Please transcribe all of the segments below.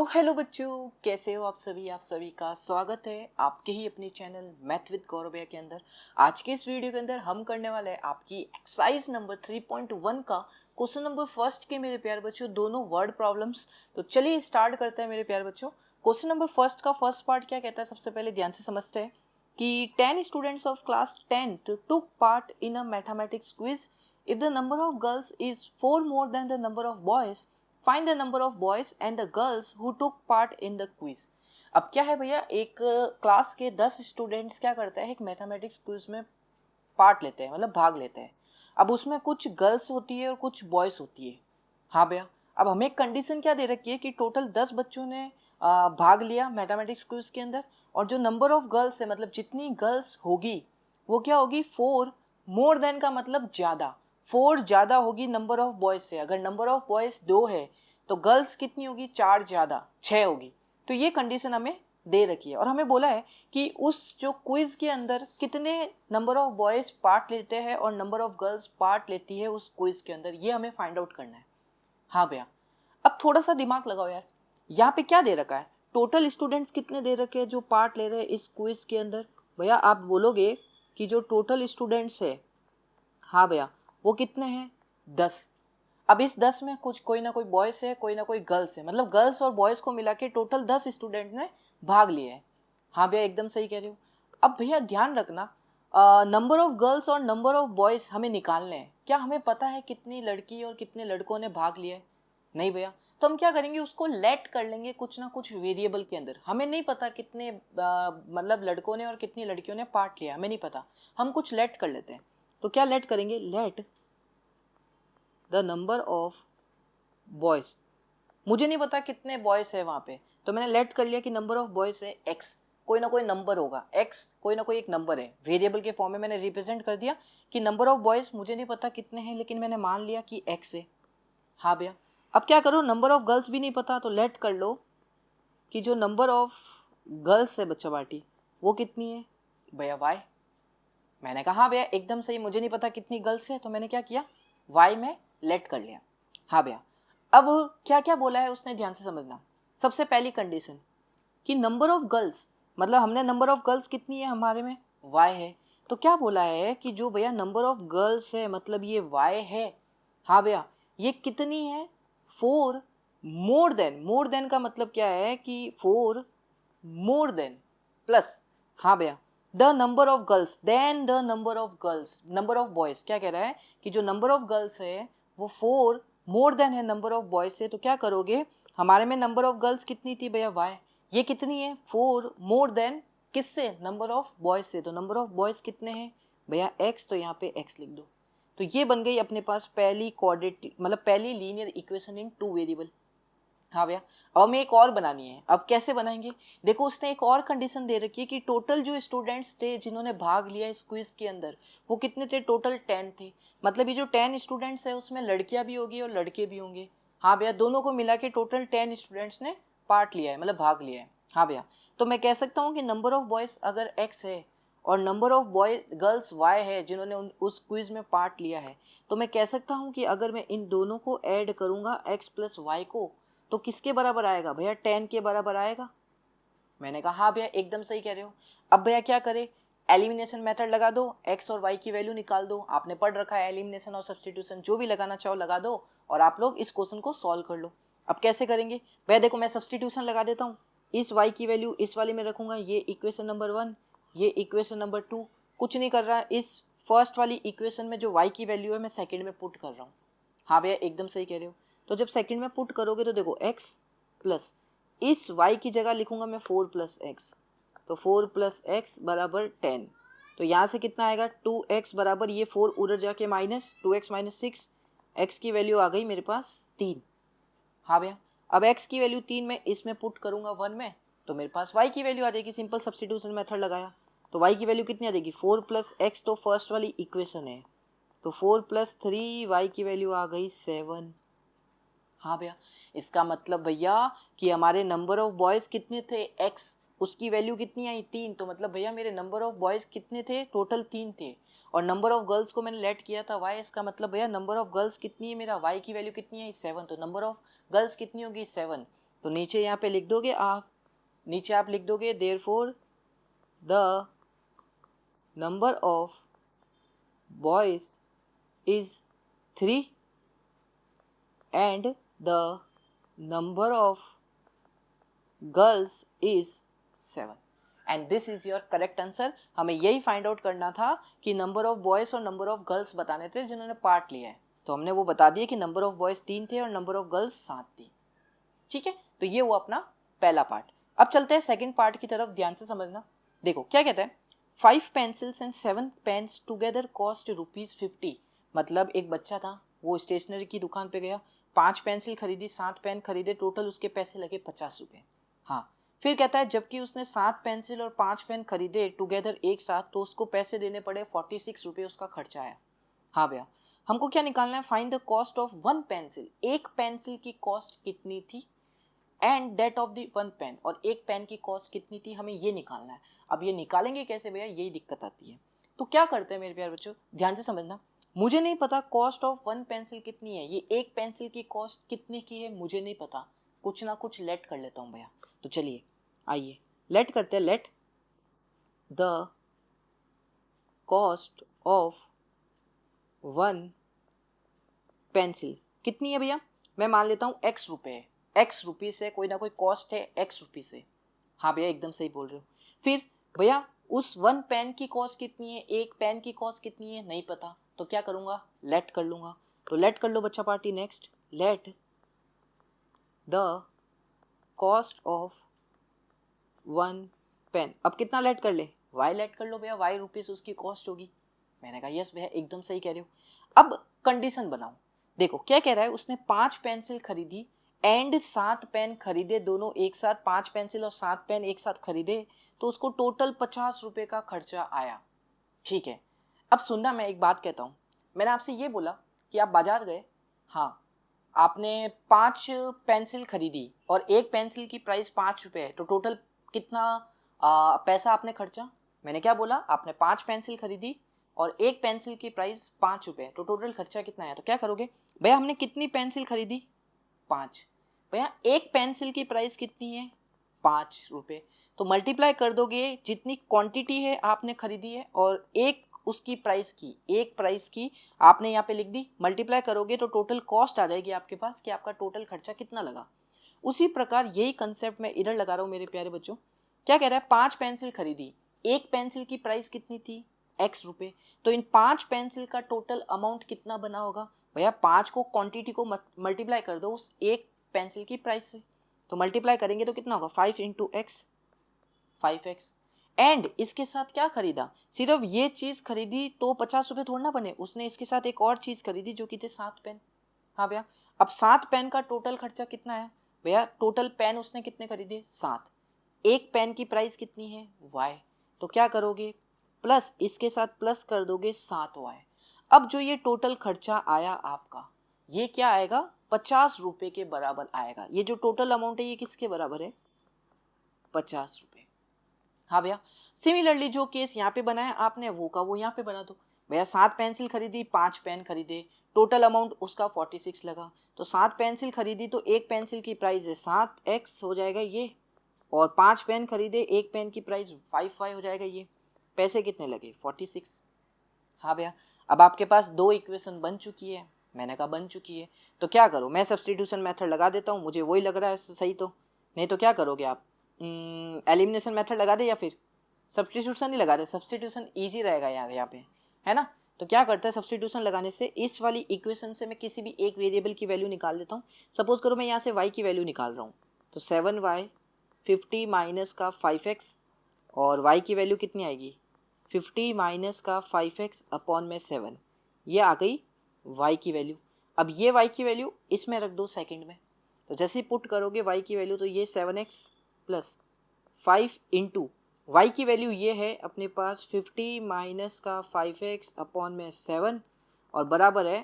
Hello बच्चों, कैसे हो आप सभी का स्वागत है आपके ही अपने चैनल मैथ विद गौरव भैया के अंदर। आज के इस वीडियो के अंदर हम करने वाले हैं आपकी एक्सरसाइज नंबर 3.1 का क्वेश्चन नंबर फर्स्ट के मेरे प्यारे बच्चों दोनों वर्ड प्रॉब्लम्स। तो चलिए स्टार्ट करते हैं मेरे प्यारे बच्चों। क्वेश्चन नंबर फर्स्ट का फर्स्ट पार्ट क्या कहता है, सबसे पहले ध्यान से समझते हैं कि 10 students of class 10th took part in a mathematics quiz. If the number of girls is 4 more than the number of boys, find the number of boys and the girls who took part in the quiz. अब क्या है भैया, एक class के 10 students क्या करते हैं, एक मैथमेटिक्स क्विज में पार्ट लेते हैं, मतलब भाग लेते हैं। अब उसमें कुछ गर्ल्स होती है और कुछ बॉयज होती है। हाँ भैया, अब हमें एक कंडीशन क्या दे रखी है कि टोटल 10 बच्चों ने भाग लिया मैथमेटिक्स क्विज के अंदर, और जो नंबर ऑफ गर्ल्स है, मतलब जितनी गर्ल्स होगी वो क्या होगी, 4 मोर देन का मतलब ज़्यादा, 4 ज़्यादा होगी नंबर ऑफ बॉयज़ से। अगर नंबर ऑफ बॉयज़ 2 है तो गर्ल्स कितनी होगी, 4 ज़्यादा 6 होगी। तो ये कंडीशन हमें दे रखी है और हमें बोला है कि उस जो क्विज के अंदर कितने नंबर ऑफ बॉयज़ पार्ट लेते हैं और नंबर ऑफ गर्ल्स पार्ट लेती है उस क्विज के अंदर, ये हमें फाइंड आउट करना है। हाँ भैया, अब थोड़ा सा दिमाग लगाओ यार, यहाँ पे क्या दे रखा है, टोटल स्टूडेंट्स कितने दे रखे हैं जो पार्ट ले रहे हैं इस क्विज के अंदर। भैया आप बोलोगे कि जो टोटल स्टूडेंट्स है, हाँ भैया वो कितने हैं, 10। अब इस 10 में कुछ कोई ना कोई बॉयज़ है, कोई ना कोई गर्ल्स है, मतलब गर्ल्स और बॉयज़ को मिला के टोटल 10 स्टूडेंट ने भाग लिए हैं। हाँ भैया एकदम सही कह रहे हो। अब भैया ध्यान रखना, नंबर ऑफ गर्ल्स और नंबर ऑफ बॉयज़ हमें निकालने हैं। क्या हमें पता है कितनी लड़की और कितने लड़कों ने भाग लिया है? नहीं भैया, तो हम क्या करेंगे, उसको लेट कर लेंगे कुछ ना कुछ वेरिएबल के अंदर। हमें नहीं पता कितने मतलब लड़कों ने और कितनी लड़कियों ने पार्ट लिया, हमें नहीं पता, हम कुछ लेट कर लेते हैं। तो क्या लेट करेंगे, let the number of boys. मुझे नहीं पता कितने बॉयज़ है वहाँ पे, तो मैंने लेट कर लिया कि नंबर ऑफ बॉयज़ है x, कोई ना कोई नंबर होगा x, कोई ना कोई एक नंबर है, वेरिएबल के फॉर्म में मैंने रिप्रेजेंट कर दिया कि नंबर ऑफ बॉयज़ मुझे नहीं पता कितने हैं, लेकिन मैंने मान लिया कि x है। हाँ भैया, अब क्या करो, नंबर ऑफ गर्ल्स भी नहीं पता, तो लेट कर लो कि जो नंबर ऑफ गर्ल्स है बच्चा बाटी, वो कितनी है भैया, y। मैंने कहा हाँ भैया एकदम सही, मुझे नहीं पता कितनी गर्ल्स है, तो मैंने क्या किया, y में लेट कर लिया। हाँ भैया, अब क्या क्या बोला है उसने, ध्यान से समझना। सबसे पहली कंडीशन कि नंबर ऑफ गर्ल्स, मतलब हमने नंबर ऑफ गर्ल्स कितनी है हमारे में, y है। तो क्या बोला है कि जो भैया नंबर ऑफ गर्ल्स है, मतलब ये y है। हाँ भैया, ये कितनी है, 4 मोर देन का मतलब क्या है कि 4 मोर देन प्लस, हाँ भैया, the number of girls then the number of girls, number of boys. क्या कह रहा है कि जो नंबर ऑफ गर्ल्स है वो 4 मोर देन है नंबर ऑफ बॉयज से। तो क्या करोगे, हमारे में नंबर ऑफ गर्ल्स कितनी थी भैया, y। ये कितनी है, 4 मोर देन किससे, नंबर ऑफ बॉयज से। तो नंबर ऑफ बॉयज कितने हैं भैया, x, तो यहाँ पे x लिख दो। तो ये बन गई अपने पास पहली क्वाड्रेटिक, मतलब पहली लीनियर इक्वेशन इन 2 वेरिएबल। हाँ भैया, अब हमें एक और बनानी है। अब कैसे बनाएंगे, देखो उसने एक और कंडीशन दे रखी है कि टोटल जो स्टूडेंट्स थे जिन्होंने भाग लिया इस क्विज के अंदर, वो कितने थे, टोटल 10 थे। मतलब ये जो 10 स्टूडेंट्स है उसमें लड़कियां भी होगी और लड़के भी होंगे। हाँ भैया, दोनों को मिला के टोटल 10 स्टूडेंट्स ने पार्ट लिया है, मतलब भाग लिया है। हाँ भैया, तो मैं कह सकता हूँ कि नंबर ऑफ बॉयज़ अगर x है और number of boy girls y है जिन्होंने उस क्विज में पार्ट लिया है, तो मैं कह सकता हूँ कि अगर मैं इन दोनों को ऐड करूँगा x प्लस वाई को, तो किसके बराबर आएगा भैया, 10 के बराबर आएगा। मैंने कहा हाँ भैया एकदम सही कह रहे हो। अब भैया क्या करे, एलिमिनेशन मेथड लगा दो, x और y की वैल्यू निकाल दो। आपने पढ़ रखा है एलिमिनेशन और सब्स्टिट्यूशन, जो भी लगाना चाहो लगा दो और आप लोग इस क्वेश्चन को सॉल्व कर लो। अब कैसे करेंगे भैया, देखो मैं सब्स्टिट्यूशन लगा देता हूँ, इस y की वैल्यू इस वाले में रखूंगा, ये इक्वेशन नंबर 1, ये इक्वेशन नंबर 2। कुछ नहीं कर रहा, इस फर्स्ट वाली इक्वेशन में जो y की वैल्यू है मैं सेकेंड में पुट कर रहा हूँ। हाँ भैया एकदम सही कह रहे हो। तो जब सेकंड में पुट करोगे तो देखो x प्लस इस y की जगह लिखूंगा मैं 4 प्लस एक्स, तो 4 प्लस एक्स बराबर 10। तो यहाँ से कितना आएगा, 2x बराबर, ये 4 उधर जाके माइनस 2x माइनस 6, x की वैल्यू आ गई मेरे पास 3। हाँ भैया, अब x की वैल्यू 3 में इसमें पुट करूंगा 1 में, तो मेरे पास y की वैल्यू आ जाएगी। सिंपल सब्स्टिट्यूशन मेथड लगाया तो y की वैल्यू कितनी आ जाएगी, 4 प्लस एक्स, तो फर्स्ट वाली इक्वेशन है, तो 4 प्लस 3 y की वैल्यू आ गई 7। हाँ भैया, इसका मतलब भैया कि हमारे नंबर ऑफ बॉयज़ कितने थे, x, उसकी वैल्यू कितनी आई 3। तो मतलब भैया मेरे नंबर ऑफ बॉयज़ कितने थे, टोटल 3 थे। और नंबर ऑफ गर्ल्स को मैंने लेट किया था y, इसका मतलब भैया नंबर ऑफ गर्ल्स कितनी है, मेरा y की वैल्यू कितनी है 7। तो नंबर ऑफ गर्ल्स कितनी होगी 7। तो नीचे यहाँ पे लिख दोगे आप, नीचे आप लिख दोगे therefore the number of boys is 3 and the number of girls is 7 and this is your correct answer. हमें यही फाइंड आउट करना था कि नंबर ऑफ बॉयज और नंबर ऑफ गर्ल्स बताने थे जिन्होंने पार्ट लिया है, तो हमने वो बता दिया कि नंबर ऑफ बॉयज 3 थे और नंबर ऑफ गर्ल्स 7 थी। ठीक है, तो ये हुआ अपना पहला पार्ट। अब चलते हैं सेकंड पार्ट की तरफ, ध्यान से समझना। देखो क्या कहता है, 5 pencils and 7 pens together cost ₹50। मतलब एक बच्चा था, वो स्टेशनरी की दुकान पे गया, 5 पेंसिल खरीदी, 7 पेन खरीदे, टोटल उसके पैसे लगे ₹50। हाँ, फिर कहता है जबकि उसने 7 पेंसिल और 5 पेन खरीदे टुगेदर एक साथ, तो उसको पैसे देने पड़े ₹46 उसका खर्चा आया। हाँ भैया, हमको क्या निकालना है, find the cost of 1 pencil. एक पेंसिल की कॉस्ट कितनी थी and that of the 1 pen, और एक पेन की कॉस्ट कितनी थी, हमें ये निकालना है। अब ये निकालेंगे कैसे भैया, यही दिक्कत आती है। तो क्या करते हैं मेरे प्यारे बच्चों, ध्यान से समझना। मुझे नहीं पता कॉस्ट ऑफ 1 पेंसिल कितनी है, ये एक पेंसिल की कॉस्ट कितने की है मुझे नहीं पता, कुछ ना कुछ लेट कर लेता हूँ भैया। तो चलिए आइए लेट करते हैं। Late the cost of 1 pencil कितनी है भैया, मैं मान लेता हूँ x रुपये है, x रुपये से कोई ना कोई कॉस्ट है x रुपये से। हाँ भैया एकदम सही बोल रहे हो। फिर भैया उस 1 पेन की कॉस्ट कितनी है, एक पेन की कॉस्ट कितनी है नहीं पता, तो क्या करूँगा, लेट कर लूँगा। तो लेट कर लो बच्चा party. Next, let the cost of 1 pen. अब कितना लेट कर ले, y लेट कर लो भैया, y रुपीस उसकी कॉस्ट होगी। मैंने कहा यस भैया एकदम सही कह रहे हो। अब कंडीशन बनाओ, देखो क्या कह रहा है, उसने 5 पेंसिल खरीदी एंड 7 पेन खरीदे, दोनों एक साथ, 5 पेंसिल और 7 पेन एक साथ खरीदे, तो उसको टोटल ₹50 का खर्चा आया। ठीक है, अब सुनना, मैं एक बात कहता हूँ। मैंने आपसे ये बोला कि आप बाजार गए, हाँ, आपने 5 पेंसिल खरीदी और एक पेंसिल की प्राइस ₹5 है, तो टोटल कितना पैसा आपने खर्चा। मैंने क्या बोला, आपने 5 पेंसिल खरीदी और एक पेंसिल की प्राइस ₹5, तो टोटल खर्चा कितना है। तो क्या करोगे भैया, हमने कितनी पेंसिल खरीदी, 5। भैया एक पेंसिल की प्राइस कितनी है, ₹5, तो मल्टीप्लाई कर दोगे जितनी क्वांटिटी है आपने खरीदी है और एक उसकी प्राइस की, एक प्राइस की आपने यहाँ पे लिख दी, मल्टीप्लाई करोगे तो टोटल कॉस्ट आ जाएगी आपके पास कि आपका टोटल खर्चा कितना लगा। उसी प्रकार यही कंसेप्ट मैं इधर लगा रहा हूँ मेरे प्यारे बच्चों। क्या कह रहा है, 5 पेंसिल खरीदी, एक पेंसिल की प्राइस कितनी थी, x रुपये, तो इन 5 पेंसिल का टोटल अमाउंट कितना बना होगा भैया, 5 को क्वांटिटी को मल्टीप्लाई कर दो उस एक पेंसिल की प्राइस से, तो मल्टीप्लाई करेंगे तो कितना होगा, 5 इंटू एक्स, 5x। एंड इसके साथ क्या खरीदा, सिर्फ ये चीज़ खरीदी तो ₹50 थोड़ा ना बने, उसने इसके साथ एक और चीज़ खरीदी जो कि थे 7 पेन। हाँ भैया, अब 7 पेन का टोटल खर्चा कितना है भैया, टोटल पेन उसने कितने खरीदे, 7, एक पेन की प्राइस कितनी है, y, तो क्या करोगे, प्लस इसके साथ प्लस कर दोगे 7y। अब जो ये टोटल खर्चा आया आपका, ये क्या आएगा, ₹50 के बराबर आएगा। ये जो टोटल अमाउंट है ये किसके बराबर है, ₹50। हाँ भैया, सिमिलरली जो केस यहाँ पे बनाया आपने वो का वो यहाँ पे बना दो। भैया 7 पेंसिल खरीदी, 5 पेन खरीदे, टोटल अमाउंट उसका 46 लगा, तो 7 पेंसिल खरीदी तो एक पेंसिल की प्राइस है 7x हो जाएगा ये, और 5 पेन खरीदे, एक पेन की प्राइस 5 हो जाएगा ये, पैसे कितने लगे, 46। हाँ भैया, अब आपके पास 2 इक्वेशन बन चुकी है। मैंने कहा बन चुकी है, तो क्या करो, मैं सब्स्टिट्यूशन मेथड लगा देता हूँ, मुझे वही लग रहा है सही, तो नहीं तो क्या करोगे आप, एलिमिनेशन मेथड लगा दे या फिर सब्स्टिट्यूशन ही लगा दे, सब्स्टिट्यूशन ईजी रहेगा यार यहाँ पे, है ना। तो क्या करता है, सब्स्टिट्यूशन लगाने से इस वाली इक्वेशन से मैं किसी भी एक वेरिएबल की वैल्यू निकाल देता हूँ। सपोज करो मैं यहाँ से y की वैल्यू निकाल रहा हूँ, तो 7y 50 माइनस का 5x, और y की वैल्यू कितनी आएगी, 50 माइनस का 5x अपॉन में 7, ये आ गई y की वैल्यू। अब ये y की वैल्यू इसमें रख दो सेकंड में, तो जैसे ही पुट करोगे y की वैल्यू, तो ये 7x प्लस 5 इंटू वाई की वैल्यू ये है अपने पास 50 माइनस का 5x अपॉन में 7 और बराबर है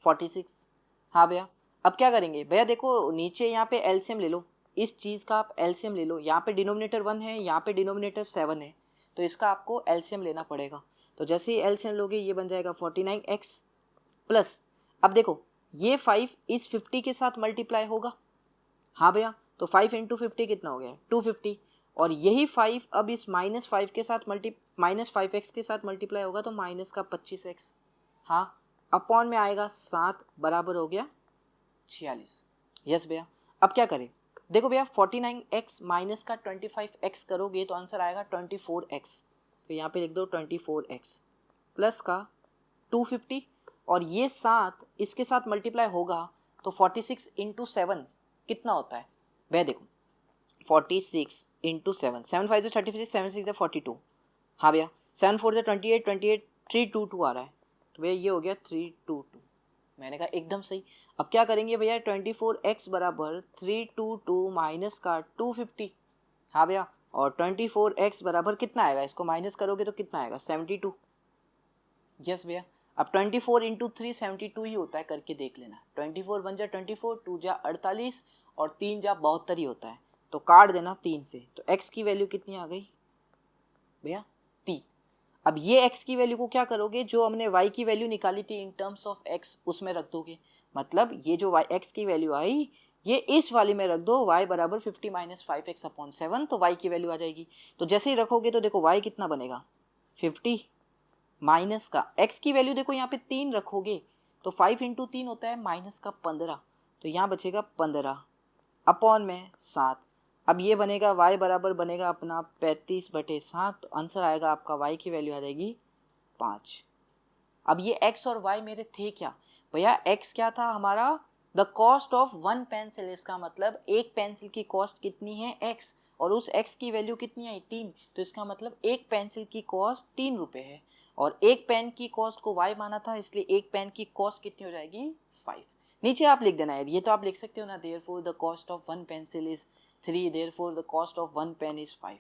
46। हाँ भैया, अब क्या करेंगे भैया, देखो नीचे यहाँ पे एलसीएम ले लो, इस चीज़ का आप एलसीएम ले लो, यहाँ पे डिनोमिनेटर 1 है, यहाँ पे डिनोमिनेटर 7 है, तो इसका आपको एलसीएम लेना पड़ेगा। तो जैसे ही एलसीएम लोगे ये बन जाएगा 49x प्लस, अब देखो ये 5 इस 50 के साथ मल्टीप्लाई होगा। हाँ भैया, तो 5 इंटू 50 कितना हो गया 250, और यही 5 अब इस -5 के साथ -5x के साथ मल्टीप्लाई होगा तो माइनस का 25x, हाँ, अपॉन में आएगा 7 बराबर हो गया 46। यस भैया, अब क्या करें, देखो भैया 49x माइनस का 25x करोगे तो आंसर आएगा 24x, तो यहाँ पे लिख दो 24x प्लस का 250, और ये 7 इसके साथ मल्टीप्लाई होगा तो 46 इंटू 7 कितना होता है भैया, देखो 46 इंटू 7, 7 5 से 36, 7 6 से 42, हाँ भैया 7 4 से 28, 28 322 आ रहा है, तो भैया ये हो गया 322, मैंने कहा एकदम सही। अब क्या करेंगे भैया 24x बराबर 322 माइनस का 250, हाँ भैया, और 24x बराबर कितना आएगा, इसको माइनस करोगे तो कितना आएगा 72। यस भैया, अब 24 इंटू 3 72 ही होता है, करके देख लेना, 24 1 जा 24, 2 जा 48 और 3 जा 72 ही होता है, तो काट देना 3 से, तो x की वैल्यू कितनी आ गई भैया 3। अब ये x की वैल्यू को क्या करोगे, जो हमने y की वैल्यू निकाली थी इन टर्म्स ऑफ x उसमें रख दोगे, मतलब ये जो x की वैल्यू आई ये इस वाली में रख दो, y बराबर 50 माइनस 5x अपॉन 7, तो y की वैल्यू आ जाएगी। तो जैसे ही रखोगे तो देखो y कितना बनेगा 50 माइनस का x की वैल्यू देखो यहाँ पे 3 रखोगे तो 5 इंटू 3 होता है माइनस का 15, तो यहाँ बचेगा 15 अपॉन में 7। अब ये बनेगा y बराबर बनेगा अपना 35/7, तो आंसर आएगा आपका y की वैल्यू आ जाएगी 5। अब ये x और y मेरे थे क्या भैया, x क्या था हमारा द कॉस्ट ऑफ 1 पेंसिल, इसका मतलब एक पेंसिल की कॉस्ट कितनी है x, और उस x की वैल्यू कितनी आई 3, तो इसका मतलब एक पेंसिल की कॉस्ट 3 रुपये है, और एक पेन की कॉस्ट को y माना था, इसलिए एक पेन की कॉस्ट कितनी हो जाएगी 5। नीचे आप लिख देना है, ये तो आप लिख सकते हो ना, therefore the cost of 1 pencil is 3, therefore the cost of 1 pen is 5।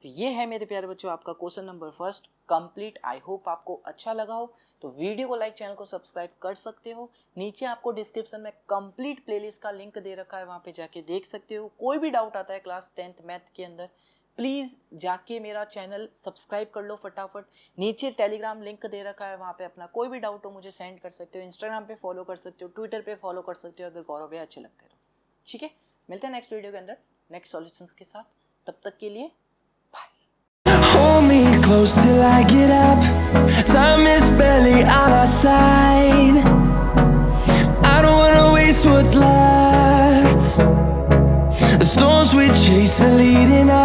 तो ये है मेरे प्यारे बच्चों आपका question number first complete. I hope आपको अच्छा लगा हो, तो वीडियो को लाइक, चैनल को सब्सक्राइब कर सकते हो। नीचे आपको डिस्क्रिप्शन में कंप्लीट प्लेलिस्ट का लिंक दे रखा है, वहाँ पे जाके देख सकते हो। कोई भी डाउट आता है क्लास 10th मैथ के अंदर, प्लीज़ जाके मेरा चैनल सब्सक्राइब कर लो फटाफट। नीचे टेलीग्राम लिंक दे रखा है, वहाँ पे अपना कोई भी डाउट हो मुझे सेंड कर सकते हो। इंस्टाग्राम पे फॉलो कर सकते हो, ट्विटर पे फॉलो कर सकते हो, अगर गौरव भैया अच्छे लगते हो। ठीक है, मिलते हैं नेक्स्ट वीडियो के अंदर नेक्स्ट सॉल्यूशंस के साथ, तब तक के लिए Hold me close till I get up. Time is barely on our side. I don't wanna waste what's left. The storms we chase are leading us.